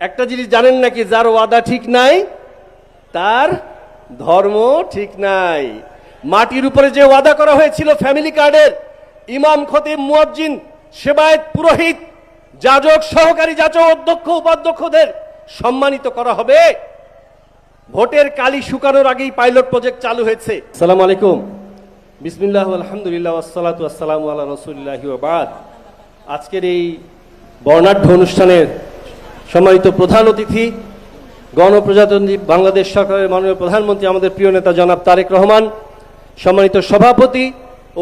একটা জিনিস জানেন নাকি, যার ওয়াদা ঠিক নাই তার ধর্ম ঠিক নাই। মাটির উপরে যে ওয়াদা করা হয়েছিল ফ্যামিলি কার্ডের, ইমাম, খতিব, মুয়াজ্জিন, সেবায়েত, পুরোহিত, যাজক, সহকারী যাজক, অধ্যক্ষ, উপাধ্যক্ষদের সম্মানিত করা হবে, ভোটের কালি শুকানোর আগেই পাইলট প্রজেক্ট চালু হয়েছে। আসসালামু আলাইকুম, বিসমিল্লাহ, আলহামদুলিল্লাহ, ওয়াসসালাতু ওয়াসসালামু আলা রাসূলিল্লাহি ওয়া বাদ। আজকের এই বর্ণাঢ্য অনুষ্ঠানের সম্মানিত প্রধান অতিথি, গণপ্রজাতন্ত্রী বাংলাদেশ সরকারের মাননীয় প্রধানমন্ত্রী আমাদের প্রিয় নেতা জনাব তারেক রহমান, সম্মানিত সভাপতি,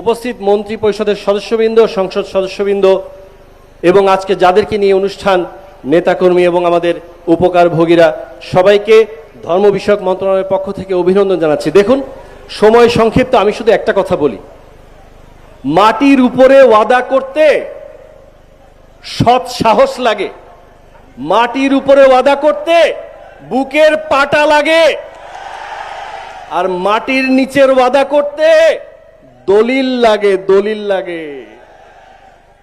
উপস্থিত মন্ত্রী পরিষদের সদস্যবৃন্দ, সংসদ সদস্যবৃন্দ এবং আজকে যাদেরকে নিয়ে অনুষ্ঠান, নেতাকর্মী এবং আমাদের উপকারভোগীরা, সবাইকে ধর্ম বিষয়ক মন্ত্রণালয়ের পক্ষ থেকে অভিনন্দন জানাচ্ছি। দেখুন, সময় সংক্ষিপ্ত, আমি শুধু একটা কথা বলি। মাটির উপরে ওয়াদা করতে সৎ সাহস লাগে, মাটির উপরে ওয়াদা করতে বুকের পাটা লাগে, আর মাটির নিচের ওয়াদা করতে দলিল লাগে, দলিল লাগে,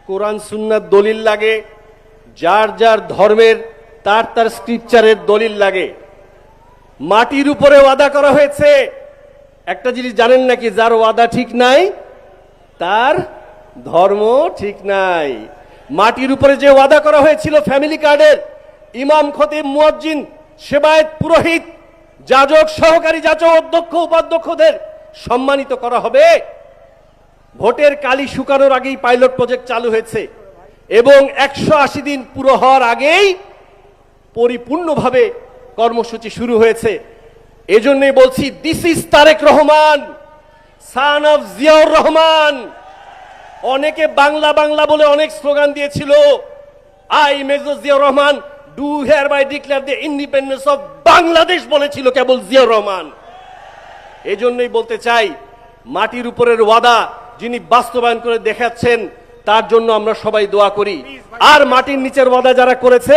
কোরআন সুন্নাত দলিল লাগে, যার যার ধর্মের তার তার স্ক্রিপচারের দলিল লাগে। মাটির উপরে ওয়াদা করা হয়েছে। একটা জিনিস জানেন নাকি, যার ওয়াদা ঠিক নাই তার ধর্ম ঠিক নাই। মাটির উপরে যে ওয়াদা করা হয়েছিল ফ্যামিলি কার্ডের, ইমাম, খতিব, মুয়াজ্জিন, সেবায়েত, পুরোহিত, যাজক, সহকারী যাজক, অধ্যক্ষ, উপাধ্যক্ষদের সম্মানিত করা হবে, ভোটের কালি শুকানোর আগেই পাইলট প্রজেক্ট চালু হয়েছে এবং 180 দিন পুরো হওয়ার আগেই পরিপূর্ণভাবে কর্মসূচি শুরু হয়েছে। এজন্যই বলছি, this is Tarique Rahman, son of Ziaur Rahman. অনেকে বাংলা বাংলা বলে অনেক স্লোগান দিয়েছিল। I major Ziaur Rahman do hereby declare the independence of Bangladesh বলেছিল কেবল জিয়াউর রহমান। এজন্যই বলতে চাই, মাটির উপরের ওয়াদা যিনি বাস্তবায়ন করে দেখাচ্ছেন তার জন্য আমরা সবাই দোয়া করি। আর মাটির নিচের ওয়াদা যারা করেছে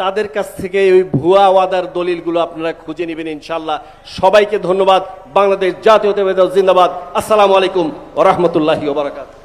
তাদের কাছ থেকে ওই ভুয়া ওয়াদার দলিলগুলো আপনারা খুঁজে নেবেন ইনশাআল্লাহ। সবাইকে ধন্যবাদ। বাংলাদেশ জাতীয়তাবাদী দল জিন্দাবাদ। আসসালামু আলাইকুম ওয়া রাহমাতুল্লাহি ওয়া বারাকাতুহু।